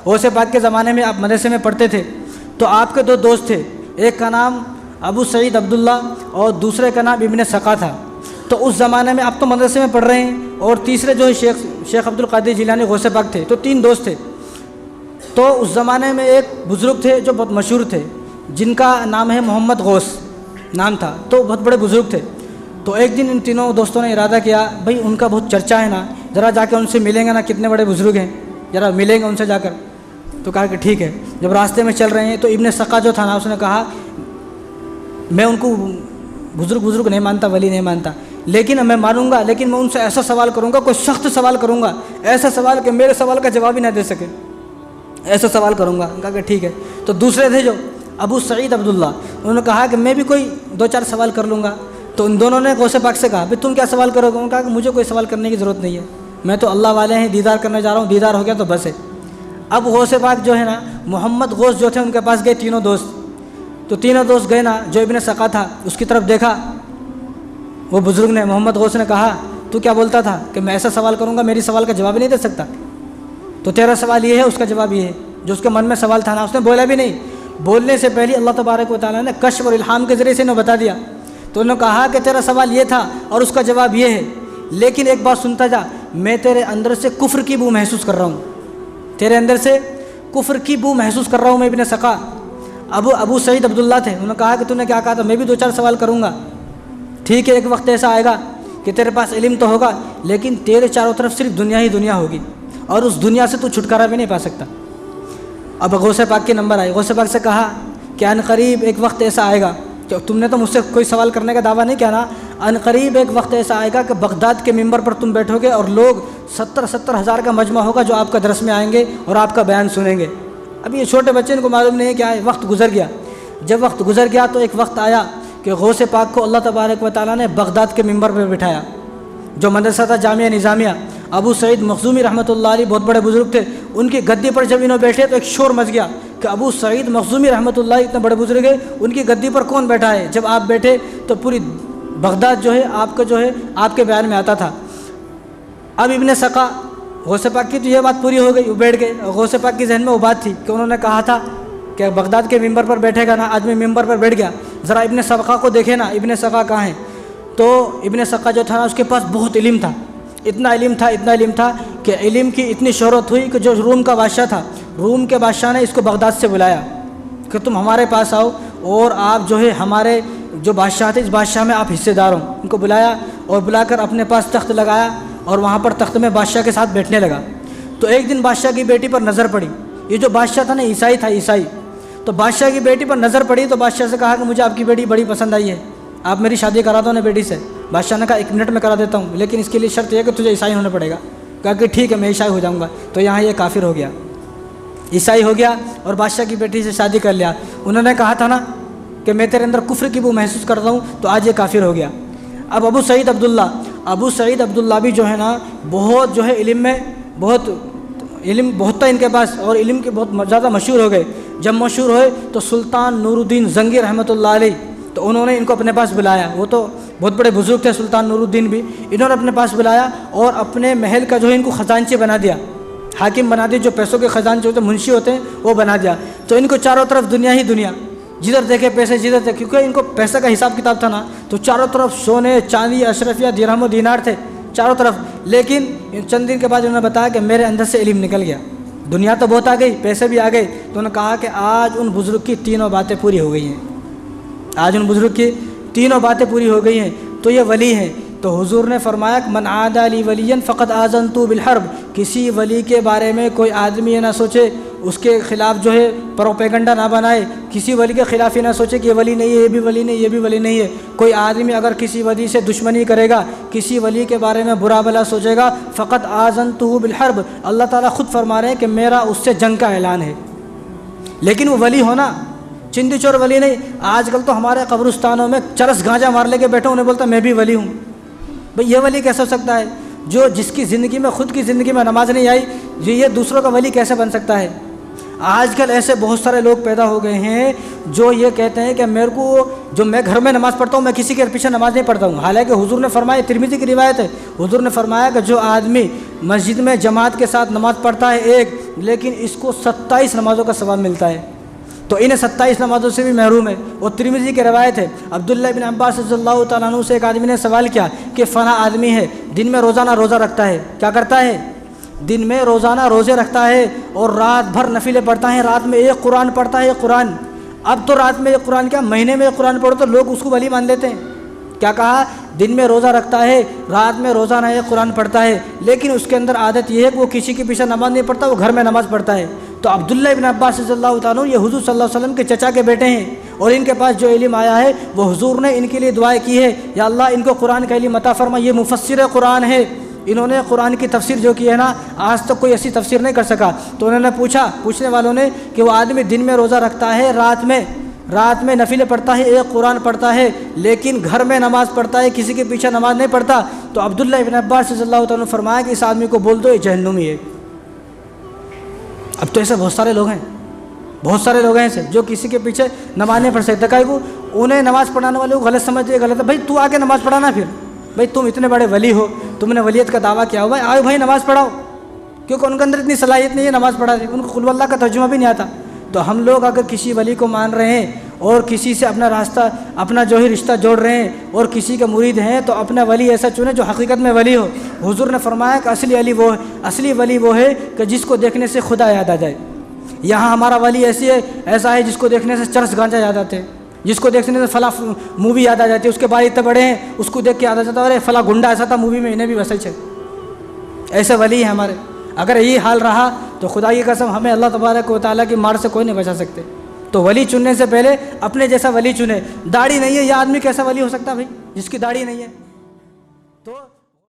गौसे पाक के ज़माने में आप मदरसे में पढ़ते थे, तो आपके दो दोस्त थे, एक का नाम अबू सईद अब्दुल्ला और दूसरे का नाम इब्ने सका था। तो उस ज़माने में आप तो मदरसे में पढ़ रहे हैं और तीसरे जो है शेख अब्दुल कादिर जिलानी गौसे पाक थे, तो 3 दोस्त थे। तो उस ज़माने में एक बुज़ुर्ग थे जो बहुत मशहूर थे, जिनका नाम है मोहम्मद गौस नाम था, तो बहुत बड़े बुज़ुर्ग थे। तो एक दिन इन तीनों दोस्तों ने इरादा किया, भाई उनका बहुत चर्चा है ना, ज़रा जाके उनसे मिलेंगे ना, कितने बड़े बुज़ुर्ग हैं, ज़रा मिलेंगे उनसे जाकर। तो कहा कि ठीक है। जब रास्ते में चल रहे हैं तो इब्ने सका जो था ना, उसने कहा मैं उनको बुज़ुर्ग नहीं मानता, वली नहीं मानता, लेकिन मैं मानूंगा, लेकिन मैं उनसे ऐसा सवाल करूंगा, कोई सख्त सवाल करूंगा, ऐसा सवाल कि मेरे सवाल का जवाब ही ना दे सके, ऐसा सवाल करूंगा। कहा कि ठीक है। तो दूसरे थे जो अबू सईद अब्दुल्ला, उन्होंने कहा कि मैं भी कोई 2-4 सवाल कर लूँगा। तो उन दोनों ने गौसे पाक से कहा, भाई तुम क्या सवाल करोगे? उन्होंने कहा कि मुझे कोई सवाल करने की ज़रूरत नहीं है, मैं तो अल्लाह वाले हैं, दीदार करने जा रहा हूँ, दीदार हो गया तो बस है। अब गौसे पाक जो है ना, मोहम्मद गौस जो थे उनके पास गए तीनों दोस्त। तो तीनों दोस्त गए ना, जो इब्ने सका था उसकी तरफ देखा, वो बुज़ुर्ग ने, मोहम्मद गौस ने कहा, तू क्या बोलता था कि मैं ऐसा सवाल करूँगा, मेरी सवाल का जवाब ही नहीं दे सकता, तो तेरा सवाल ये है, उसका जवाब ये है। जो उसके मन में सवाल था ना, उसने बोला भी नहीं, बोलने से पहले अल्लाह तबारक व तआला ने कश्फ और इल्हाम के ज़रिए से इन्हें बता दिया। तो उन्होंने कहा कि तेरा सवाल ये था और उसका जवाब ये है, लेकिन एक बात सुनता जा, मैं तेरे अंदर से कुफ्र की बू महसूस कर रहा हूँ, तेरे अंदर से कुफ्र की बू महसूस कर रहा हूँ मैं। इब्ने सका अबू सईद अब्दुल्ला थे, उन्होंने कहा कि तूने क्या कहा था? मैं भी 2-4 सवाल करूँगा, ठीक है, एक वक्त ऐसा आएगा कि तेरे पास इल्म तो होगा, लेकिन तेरे चारों तरफ सिर्फ दुनिया ही दुनिया होगी और उस दुनिया से तू छुटकारा भी नहीं पा सकता। अब गौसे पाक के नंबर आए, गौसे पाक से कहा कि अनकरीब एक वक्त ऐसा आएगा कि तुमने तो मुझसे कोई सवाल करने का दावा नहीं किया ना, अनकरीब एक वक्त ऐसा आएगा कि बगदाद के मिंबर पर तुम बैठोगे और लोग 70 हज़ार का मजमा होगा जो आपका दरस में आएंगे और आपका बयान सुनेंगे। अब ये छोटे बच्चे, इनको मालूम नहीं है क्या है। वक्त गुजर गया। जब वक्त गुजर गया तो एक वक्त आया कि गौसे पाक को अल्लाह तबारक व तआला ने बगदाद के मिंबर पर बिठाया, जो मदरसा था जामिया निज़ामिया। अबू सईद मखज़ूमी रहमतुल्लाह अलैह बहुत बड़े बुज़ुर्ग थे, उनकी गद्दी पर जब इन्होंने बैठे तो एक शोर मच गया कि अबू सईद मखज़ूमी रहमतुल्लाह इतने बड़े बुज़ुर्ग है, उनकी गद्दी पर कौन बैठा है? जब आप बैठे तो पूरी बगदाद जो है आपका जो है आपके बयान में आता था। अब इब्ने सका, गौसे पाक की तो यह बात पूरी हो गई, वो बैठ गए। गौसे पाक की जहन में वो बात थी कि उन्होंने कहा था कि बगदाद के मिंबर पर बैठेगा ना, आदमी मिंबर पर बैठ गया, ज़रा इब्ने सका को देखे ना, इब्ने सका कहाँ है? तो इब्ने सका जो था ना, उसके पास बहुत इल्म था, इतना इल्म था कि इल्म की इतनी शोहरत हुई कि जो रूम का बादशाह था, रूम के बादशाह ने इसको बगदाद से बुलाया कि तुम हमारे पास आओ और आप जो है हमारे जो बादशाह थे, इस बादशाह में आप हिस्सेदार हो। उनको बुलाया और बुलाकर अपने पास तख्त लगाया और वहाँ पर तख्त में बादशाह के साथ बैठने लगा। तो एक दिन बादशाह की बेटी पर नज़र पड़ी, ये जो बादशाह था ना ईसाई था, ईसाई। तो बादशाह की बेटी पर नज़र पड़ी तो बादशाह से कहा कि मुझे आपकी बेटी बड़ी पसंद आई है, आप मेरी शादी करा दो ना बेटी से। बादशाह ने कहा 1 मिनट में करा देता हूँ, लेकिन इसके लिए शर्त यह है कि तुझे ईसाई होना पड़ेगा। कहा कि ठीक है, मैं ईसाई हो जाऊँगा। तो यहाँ ये काफिर हो गया, ईसाई हो गया और बादशाह की बेटी से शादी कर लिया। उन्होंने कहा था ना कि मैं तेरे अंदर कुफ्र की वो महसूस करता हूँ, तो आज ये काफिर हो गया। अब अबू सईद अब्दुल्ला भी जो है ना, बहुत जो है इल्म में इल्म बहुत था इनके पास और इल्म के बहुत ज़्यादा मशहूर हो गए। जब मशहूर हुए तो सुल्तान नूरुद्दीन जंगी रहमतुल्लाह अलैह, तो उन्होंने इनको अपने पास बुलाया। वो तो बहुत बड़े बुजुर्ग थे सुल्तान नूरुद्दीन भी, इन्होंने अपने पास बुलाया और अपने महल का जो है इनको ख़जानची बना दिया, हाकिम बना दिया, जो पैसों के ख़जानचे होते हैं, मुंशी होते हैं, वो बना दिया। तो इनको चारों तरफ दुनिया ही दुनिया, जिधर देखे पैसे, जिधर देखे, क्योंकि इनको पैसे का हिसाब किताब था ना, तो चारों तरफ सोने चांदी अशरफिया दिरहम व दीनार थे चारों तरफ। लेकिन चंद दिन के बाद उन्होंने बताया कि मेरे अंदर से इल्म निकल गया, दुनिया तो बहुत आ गई, पैसे भी आ गए। तो उन्होंने कहा कि आज उन बुज़ुर्ग की तीनों बातें पूरी हो गई हैं, आज उन बुज़ुर्ग की तीनों बातें पूरी हो गई हैं, तो ये वली हैं। तो हुजूर ने फरमाया मन आदा अली वलियन फ़क़त आज़नतु बिल हर्ब, किसी वली के बारे में कोई आदमी ये ना सोचे, उसके ख़िलाफ़ जो है प्रोपेगंडा ना बनाए, किसी वली के ख़िलाफ़ ही ना सोचे कि ये वली नहीं है, ये भी वली नहीं, ये भी वली नहीं है। कोई आदमी अगर किसी वली से दुश्मनी करेगा, किसी वली के बारे में बुरा भला सोचेगा, फ़क़त आज़नतु बिल हर्ब, अल्लाह ताला ख़ुद फरमा रहे हैं कि मेरा उससे जंग का ऐलान है। लेकिन वो वली होना चिंदी चोर वली नहीं। आजकल तो हमारे कब्रिस्तानों में चरस गांजा मार लेके बैठे, उन्हें बोलता मैं भी वली हूँ। भाई ये वली कैसे हो सकता है? जो जिसकी ज़िंदगी में, खुद की ज़िंदगी में नमाज नहीं आई, ये दूसरों का वली कैसे बन सकता है? आजकल ऐसे बहुत सारे लोग पैदा हो गए हैं जो ये कहते हैं कि मेरे को जो मैं घर में नमाज़ पढ़ता हूँ मैं किसी के पीछे नमाज़ नहीं पढ़ता हूँ। हालांकि हुजूर ने फरमाया, तिरमिज़ी की रिवायत है, हुजूर ने फरमाया कि जो आदमी मस्जिद में जमात के साथ नमाज़ पढ़ता है एक, लेकिन इसको 27 नमाज़ों का सवाब मिलता है, तो इन्हें 27 नमाज़ों से भी महरूम है। और तिरमिज़ी की रवायत है, अब्दुल्लाह इब्न अब्बास रज़ियल्लाहु तआला अन्हु से एक आदमी ने सवाल किया कि फ़ना आदमी है, दिन में रोज़ाना रोज़ा रखता है, क्या करता है, दिन में रोज़ाना रोज़े रखता है और रात भर नफिले पढ़ता है, रात में एक कुरान पढ़ता है, एक कुरान। अब तो रात में एक कुरान क्या, महीने में एक कुरान पढ़ो तो लोग उसको वली मान लेते हैं। क्या कहा, दिन में रोज़ा रखता है, रात में रोज़ाना एक कुरान पढ़ता है, लेकिन उसके अंदर आदत यह है कि वो किसी के पीछे नमाज़ नहीं पढ़ता, वो घर में नमाज़ पढ़ता है। तो अब्दुल्लाह इब्न अब्बास रज़ियल्लाहु तआला अन्हु ये हुज़ूर सल्लल्लाहु अलैहि वसल्लम के चचा के बेटे हैं और इनके पास जो इल्म आया है वो हुज़ूर ने इनके लिए दुआएं की है, या अल्लाह इनको कुरान का इल्म अता फरमा, ये मुफस्सिर कुरान है, इन्होंने कुरान की तफसीर जो की है ना आज तक कोई ऐसी तफसीर नहीं कर सका। तो उन्होंने पूछा, पूछने वालों ने, कि वो आदमी दिन में रोज़ा रखता है, रात में नफिले पढ़ता है, एक कुरान पढ़ता है, लेकिन घर में नमाज़ पढ़ता है, किसी के पीछे नमाज़ नहीं पढ़ता। तो अब्दुल्लाह इब्न अब्बास रज़ियल्लाहु तआला अन्हु फरमाया कि इस आदमी को बोल दो ये जहन्नुमी है। अब तो ऐसे बहुत सारे लोग हैं, बहुत सारे लोग हैं ऐसे जो किसी के पीछे नमाज़ नहीं पढ़ सकते। कहीं को उन्हें नमाज़ पढ़ाने वाले को गलत समझते, गलत है, भाई तू आके नमाज़ पढ़ाना, फिर भाई तुम इतने बड़े वली हो, तुमने वलीयत का दावा किया हो, भाई आओ भाई नमाज़ पढ़ाओ, क्योंकि उनके अंदर इतनी सलाहियत नहीं है नमाज़ पढ़ा दे, उनको कुल वल्लाह का तर्जुमा भी नहीं आता। तो हम लोग अगर किसी वली को मान रहे हैं और किसी से अपना रास्ता, अपना जो ही रिश्ता जोड़ रहे हैं और किसी के मुरीद हैं, तो अपना वली ऐसा चुने जो हकीकत में वली हो। हुजूर ने फरमाया कि असली वली वो है कि जिसको देखने से खुदा याद आ जाए। यहाँ हमारा वली ऐसा है जिसको देखने से चरस गांजा याद आते हैं, जिसको देखने से फला मूवी याद आ जाती है, उसके बाल इतने बड़े हैं उसको देख के याद आ जाता है, अरे फला गुंडा ऐसा था मूवी में, इन्हें भी वैसा ही। ऐसे वली है हमारे। अगर यही हाल रहा तो खुदा की कसम हमें अल्लाह तबारक व तआला की मार से कोई नहीं बचा सकते। तो वली चुनने से पहले अपने जैसा वली चुने। दाढ़ी नहीं है, यह आदमी कैसा वली हो सकता है भाई जिसकी दाढ़ी नहीं है? तो